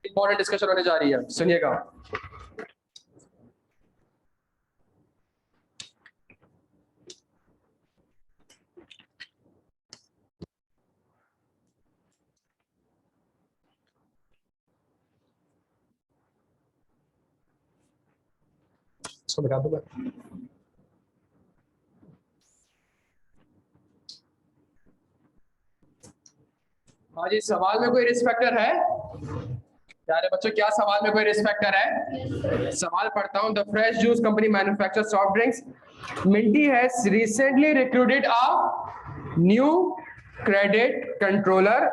S1: इंपॉर्टेंट डिस्कशन होने जा रही है, सुनिएगा। इसको बिठा दूंगा। हाँ जी, सवाल में कोई रिस्क फैक्टर है? प्यारे बच्चों क्या सवाल में कोई रिस्क फैक्टर है? सवाल पढ़ता हूं। The fresh juice company manufacture soft drinks. Minty has recently recruited a new credit controller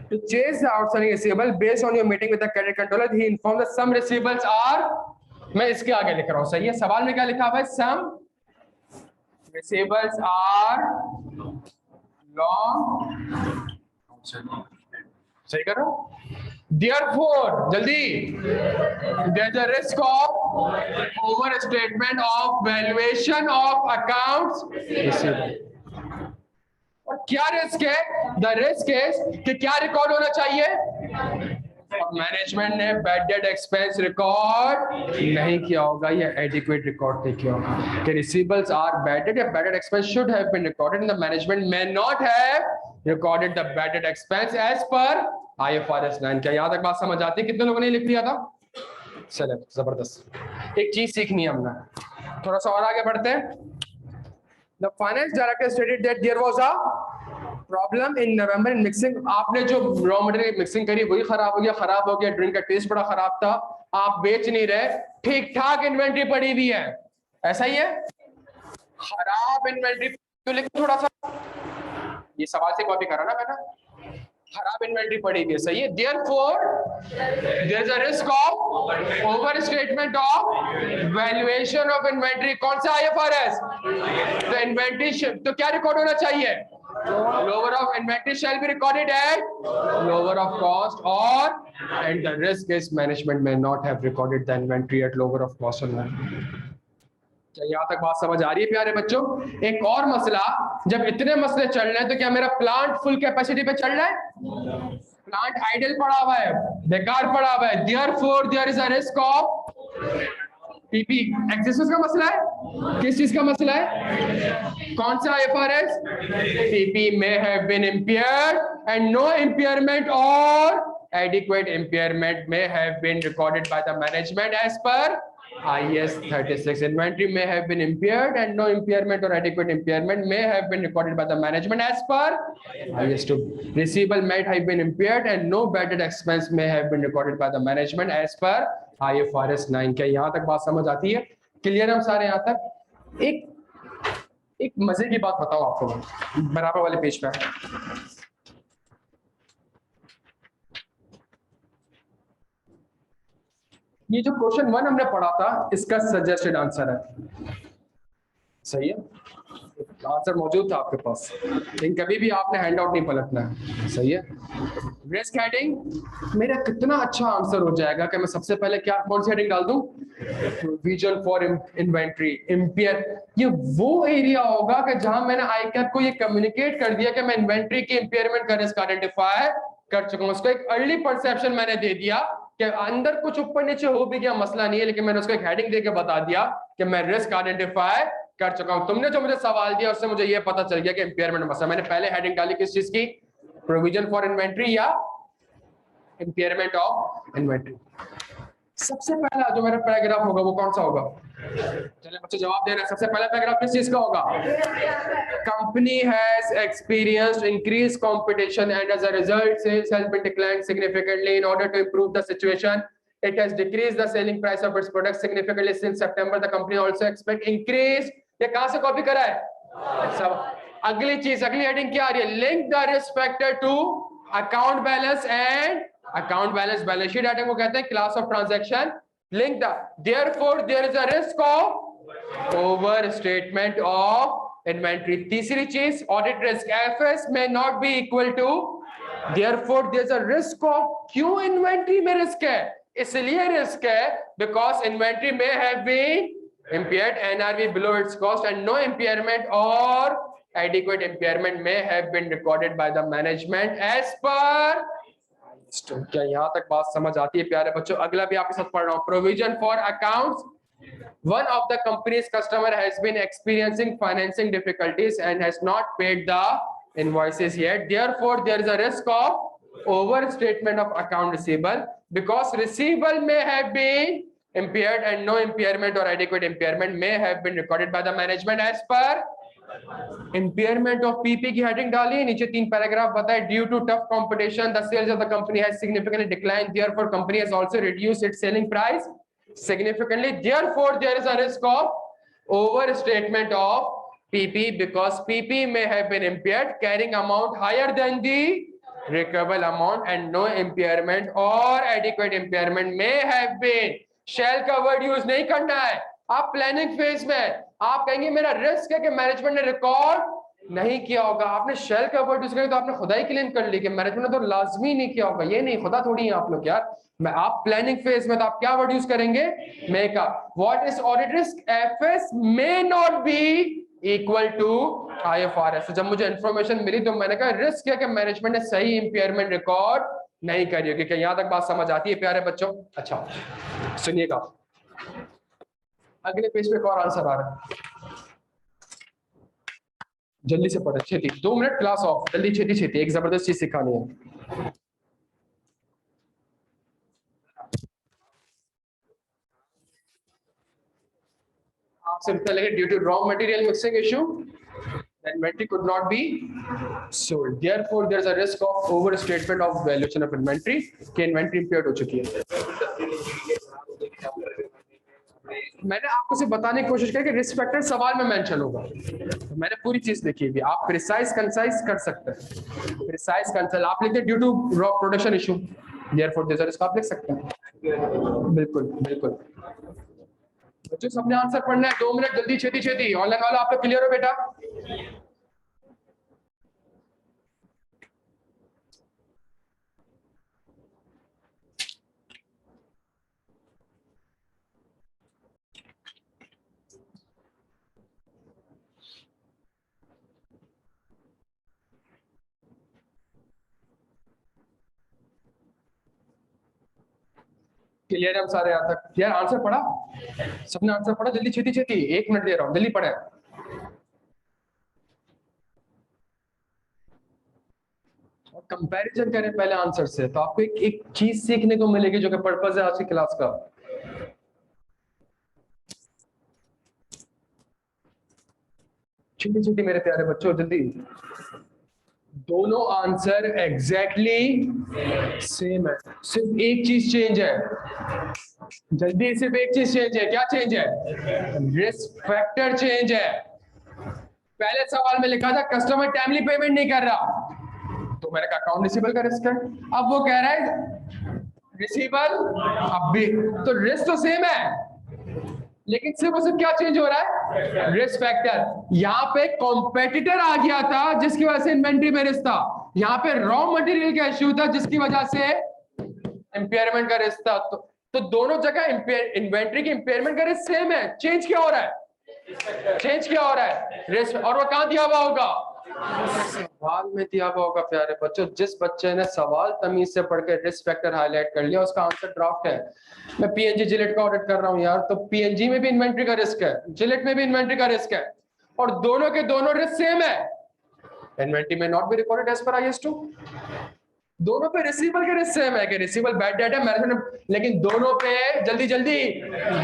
S1: to chase the outstanding receivable based on your meeting with the credit controller. He informed that some receivables are, मैं इसके आगे लिख रहा हूँ, सही है? सवाल में क्या लिखा हुआ है? some receivables are long, सही कर रहा हूँ? Therefore, जल्दी, there's a risk of overstatement of valuation of accounts receivable. और क्या रिस्क है? द रिस्क इज कि क्या रिकॉर्ड होना चाहिए? मैनेजमेंट ने बैड डेट एक्सपेंस रिकॉर्ड नहीं किया होगा या एडिक्वेट रिकॉर्ड नहीं किया होगा कि रिसीवेबल्स आर बैड डेट या bad debt expense should have been recorded and the management may not have recorded the bad debt expense as per IFRS 9। क्या यहाँ तक बात समझ आती है? कितने लोगों ने लिख लिया था? चले जबरदस्त, एक चीज सीखनी है हमने। थोड़ा सा और आगे बढ़ते हैं। The finance director stated that there was a problem in November in mixing। आपने जो रॉ मटेरियल मिक्सिंग करी वही खराब हो गया, ड्रिंक का टेस्ट बड़ा खराब था, आप बेच नहीं रहे, ठीक ठाक इन्वेंट्री पड़ी हुई है, ऐसा ही है? खराब इन्वेंट्री क्यों लिखा? थोड़ा सा ये सवाल से कॉपी करा ना मैंने, खराब इन्वेंट्री पड़ी हुई है, सही है। Therefore, there is a risk of overstatement of valuation of inventory। कौन सा IFRS? तो इन्वेंट्री तो क्या रिकॉर्ड होना चाहिए? Lower of inventory shall be recorded at lower of cost, or and the risk is management may not have recorded the inventory at lower of cost or not। क्या यहाँ तक बात समझ आ रही है प्यारे बच्चों? एक और मसला, जब इतने मसले चल रहे हैं तो क्या मेरा प्लांट फुल कैपेसिटी पे चल रहा है? प्लांट आइडल पड़ा हुआ है, बेकार पड़ा हुआ है। Therefore, there is a risk of PP excessive का मसला है। किस चीज का मसला है? कौन सा IFRS? PP may have been impaired and no impairment or adequate impairment may have been recorded by the management as per IAS 36। Inventory may have been impaired and no impairment or adequate impairment may have been recorded by the management as per IAS 2। Receivable might have been impaired and no bad debt expense may have been recorded by the management as per IFRS 9। क्या यहाँ तक बात समझ आती है? Clear हम सारे यहाँ तक? एक मजे की बात बताओ आपको, बराबर वाले पेज पे। ये जो क्वेश्चन 1 हमने पढ़ा था, इसका सजेस्टेड आंसर है, सही है? आंसर मौजूद था आपके पास, लेकिन कभी भी आपने हैंड आउट नहीं पलटना है, सही है? रिस्क हेडिंग मेरा कितना अच्छा आंसर हो जाएगा कि मैं सबसे पहले क्या कौन सी हेडिंग डाल दूं? Provision for inventory empire. ये वो एरिया होगा कि जहां मैंने आईकैप को ये कम्युनिकेट कर दिया कि मैं इन्वेंट्री के इम्पेयरमेंट का रिस्क आइडेंटिफाई कर चुका हूं। उसको एक अर्ली परसेप्शन मैंने दे दिया कि अंदर कुछ ऊपर नीचे हो भी गया मसला नहीं है, लेकिन मैंने उसको एक हेडिंग देके बता दिया कि मैं रिस्क आइडेंटिफाई कर चुका हूं। तुमने जो मुझे सवाल दिया उससे मुझे ये पता चल गया कि इम्पेयरमेंट मसला। मैंने पहले हेडिंग डाली किस चीज की? प्रोविजन फॉर इन्वेंट्री या इम्पेयरमेंट ऑफ इन्वेंट्री। सबसे पहला जो मेरा पैराग्राफ होगा वो कौन सा होगा? चलिए बच्चे जवाब दे रहे हैं। सबसे पहला पैराग्राफ किस चीज का होगा? Company has experienced increase competition and as a result sales has been declined significantly. In order to improve the situation it has decreased the selling price of its products significantly since September। the company also expect increase। ये कहां से copy करा है? सब अगली चीज, अगली heading क्या आ रही है? Link the risk factor to account balance and account balance balance sheet item को कहते हैं class of transaction. Link the therefore there is a risk of over statement of inventory. तीसरी चीज ऑडिट रिस्क एफएस में not be equal to therefore there is a risk of. क्यों inventory में risk है? इसलिए रिस्क है because inventory may have been impaired, NRV below its cost and no impairment or adequate impairment may have been recorded by the management as per। क्या यहाँ तक बात समझ आती है प्यारे बच्चों? अगला भी आपके साथ पढ़ रहा हूँ। Provision for accounts. one of the company's customer has been experiencing financing difficulties and has not paid the invoices yet। therefore there is a risk of overstatement of account receivable because receivable may have been impaired and no impairment or adequate impairment may have been recorded by the management as per। impairment of PP की heading डाली, नीचे 3 paragraph बताए। due to tough competition the sales of the company has significantly declined, therefore company has also reduced its selling price significantly। therefore there is a risk of overstatement of PP because PP may have been impaired carrying amount higher than the recoverable amount and no impairment or adequate impairment may have been। Shall का word use नहीं करना है। आप planning phase में आप कहेंगे मेरा risk है कि मैनेजमेंट ने रिकॉर्ड नहीं किया होगा। आपने शेल का वर्ड यूज किया तो आपने खुदा ही क्लेम कर ली कि मैनेजमेंट ने तो लाजमी नहीं किया होगा। ये नहीं, खुदा थोड़ी है आप लोग यार। मैं आप प्लानिंग फेज में तो आप क्या वर्ड यूज करेंगे? मे का। What is audit risk? FS may not be equal to IFRS। जब मुझे इंफॉर्मेशन मिली तो मैंने कहा रिस्क है कि मैनेजमेंट ने सही इंपेयरमेंट रिकॉर्ड नहीं करी होगी। क्या यहाँ तक बात समझ आती है प्यारे बच्चों? अच्छा सुनिएगा, अगले पेज पे एक और आंसर आ रहा है, जल्दी से पढ़े, छेती 2 मिनट क्लास ऑफ, जल्दी छेती छेती, एक जबरदस्त चीज सिखानी है। आपसे पहले due to raw material mixing issue the inventory could not be sold, therefore there is a risk of overstatement of valuation of inventory कि inventory impaired हो चुकी है। मैंने आपको सिर्फ बताने की कोशिश की कि रिस्क फैक्टर सवाल में मेंशन होगा, तो मैंने पूरी चीज लिखी है। आप प्रिसाइज कंसाइज कर सकते हैं, प्रिसाइज कंसाइज आप लिखते due to raw production issue, therefore there risk, आप लिख सकते हैं। बिल्कुल बिल्कुल बच्चों, सबने आंसर पढ़ना है, 2 मिनट जल्दी, छेती छेती। ऑनलाइन वाला आप लोग क्लियर हो बेटा? क्लियर है हम सारे यहाँ तक? यार आंसर पढ़ा सबने? आंसर पढ़ा? जल्दी छेती छेती, 1 मिनट दे रहा हूँ, जल्दी पढ़े। और कंपैरिजन करें पहले आंसर से, तो आपको एक चीज सीखने को मिलेगी जो कि पर्पस है आज की क्लास का। छेती छेती मेरे प्यारे बच्चों, जल्दी। दोनों आंसर एग्जैक्टली सेम है, सिर्फ एक चीज चेंज है। जल्दी, सिर्फ एक चीज चेंज है। क्या चेंज है? रिस्क फैक्टर चेंज है। पहले सवाल में लिखा था कस्टमर टाइमली पेमेंट नहीं कर रहा, तो मैंने कहा अकाउंट रिसीवेबल का रिस्क है। अब वो कह रहा है रिसीवेबल, अब भी तो रिस्क तो सेम है, लेकिन सिर्फ उसमें क्या चेंज हो रहा है? Risk factor. यहाँ पे कॉम्पेटिटर आ गया था जिसकी वजह से इन्वेंट्री में रिस्क था, यहाँ पे रॉ मटेरियल का इश्यू था जिसकी वजह से इंपेयरमेंट का रिस्क था। तो दोनों जगह इन्वेंट्री की इंपेयरमेंट का रिस्क सेम है। चेंज क्या हो रहा है? चेंज क्या हो रहा है? रिस्क। और वो कहां दिया हुआ होगा? सवाल में दिया हुआ होगा प्यारे बच्चों। जिस बच्चे ने सवाल तमीज से पढ़ के रिस्क फैक्टर हाईलाइट कर लिया, उसका आंसर ड्राफ्ट है। मैं पीएनजी जिलेट का ऑडिट कर रहा हूं यार, तो पीएनजी में भी इन्वेंट्री का रिस्क है, जिलेट में भी इन्वेंट्री का रिस्क है, और दोनों के दोनों रिस्क सेम है। Inventory may not be recorded as per IS2। दोनों पे रिसीवेबल के रिस्क सेम है कि रिसीवेबल बैड डेट है मैनेजमेंट, लेकिन दोनों पे जल्दी जल्दी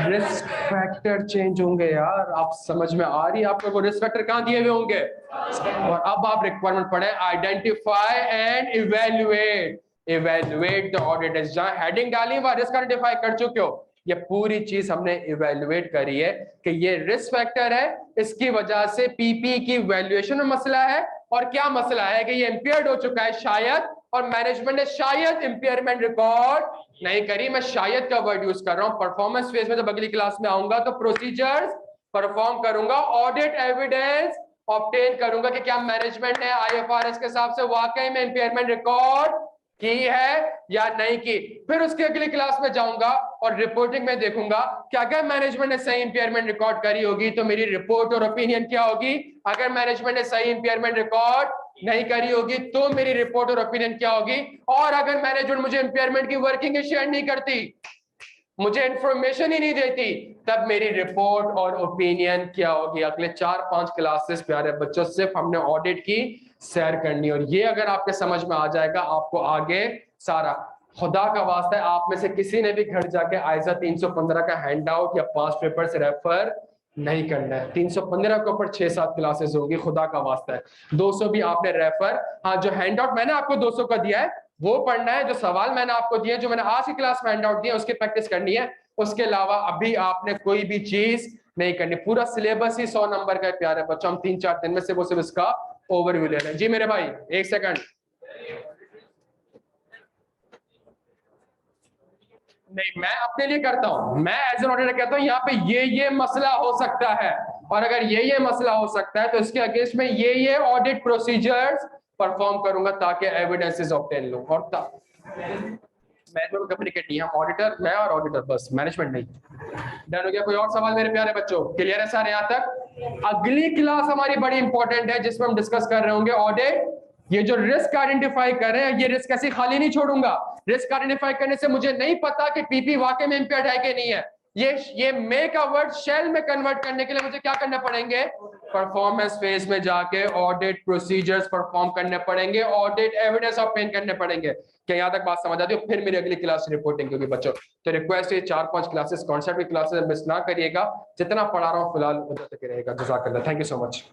S1: रिस्क फैक्टर चेंज होंगे। यार आप समझ में आ रही है आप लोगों को? रिस्क फैक्टर कहां दिए हुए होंगे? और अब आप रिक्वायरमेंट पढ़े, identify and evaluate. Evaluate the audit, जहां हेडिंग डाली वहां रिस्क आइडेंटिफाई कर चुके हो। ये पूरी चीज हमने इवेल्युएट करी है कि ये रिस्क फैक्टर है, इसकी वजह से पीपी की वैल्यूएशन में मसला है। और क्या मसला है कि ये इंपेयर्ड हो चुका है शायद, और मैनेजमेंट ने शायद इंपेयरमेंट रिकॉर्ड नहीं करी। मैं शायद का वर्ड यूज कर रहा हूं। परफॉर्मेंस फेज में जब अगली क्लास में आऊंगा तो प्रोसीजर्स परफॉर्म करूंगा, ऑडिट एविडेंस ऑब्टेन करूंगा कि क्या मैनेजमेंट ने IFRS के हिसाब से वाकई में इंपेयरमेंट रिकॉर्ड की है या नहीं की। फिर उसके अगली क्लास में जाऊंगा और रिपोर्टिंग में देखूंगा कि अगर मैनेजमेंट ने सही इंपेयरमेंट रिकॉर्ड करी होगी तो मेरी रिपोर्ट और ओपिनियन क्या होगी। अगर मैनेजमेंट ने सही इंपेयरमेंट रिकॉर्ड नहीं करी होगी तो मेरी रिपोर्ट और ओपिनियन क्या होगी। और अगर मैनेजमेंट मुझे इंपेयरमेंट की वर्किंग शेयर नहीं करती, मुझे इंफॉर्मेशन ही नहीं देती, तब मेरी रिपोर्ट और ओपिनियन क्या होगी। अगले 4-5 क्लासेस प्यारे बच्चों सिर्फ हमने ऑडिट की सैर करनी, और ये अगर आपके समझ में आ जाएगा आपको आगे सारा। खुदा का वास्ता है आप में से किसी ने भी घर जाके आयजा 315 का हैंड आउट या पास पेपर से रेफर नहीं करना है। 315 के ऊपर 6-7 क्लासेस होंगी, खुदा का वास्ता है। 200 भी आपने रेफर, हाँ जो हैंड आउट मैंने आपको 200 का दिया है वो पढ़ना है, जो सवाल मैंने आपको दिए, जो मैंने आज की क्लास में हैंड आउट दिया उसकी प्रैक्टिस करनी है। उसके अलावा अभी आपने कोई भी चीज नहीं करनी। पूरा सिलेबस ही 100 नंबर का है प्यारे बच्चों। हम 3-4 दिन में से वो सिर्फ इसका ओवरव्यू ले रहे हैं। जी मेरे भाई 1 सेकंड। नहीं, मैं अपने लिए करता हूं, मैं एज एन ऑडिटर कहता हूं यहाँ पे ये मसला हो सकता है, और अगर ये मसला हो सकता है तो इसके अगेंस्ट में ये ऑडिट प्रोसीजर्स परफॉर्म करूंगा ताकि एविडेंसेस ऑब्टेन लूं। और मैनेजमेंट कम्युनिकेट नहीं, हम ऑडिटर, मैं और ऑडिटर, बस मैनेजमेंट नहीं। डन हो गया? कोई और सवाल मेरे प्यारे बच्चों? क्लियर है सारे यहाँ तक? अगली क्लास हमारी बड़ी इंपॉर्टेंट है जिसमें हम डिस्कस कर रहे होंगे ऑडिट ये जो रिस्क आइडेंटिफाई कर रहे हैं, ये रिस्क ऐसे खाली नहीं छोड़ूंगा। रिस्क आइडेंटिफाई करने से मुझे नहीं पता कि पीपी वाकई में इंपेयर्ड है कि नहीं है। ये मेक अ वर्ड शेल में कन्वर्ट करने के लिए मुझे क्या करने पड़ेंगे? परफॉर्मेंस फेज में जाके ऑडिट प्रोसीजर्स परफॉर्म करने पड़ेंगे, ऑडिट एविडेंस ऑब्टेन करने पड़ेंगे। क्या यहाँ तक बात समझ आती है? फिर मेरी अगली क्लास रिपोर्टिंग होगी बच्चों। तो रिक्वेस्ट है 4-5 क्लासेस, कॉन्सेप्ट की क्लासेस मिस ना करिएगा। जितना पढ़ा रहा हूँ फिलहाल उधर तक रहेगा। जज़ाकल्लाह, थैंक यू सो मच।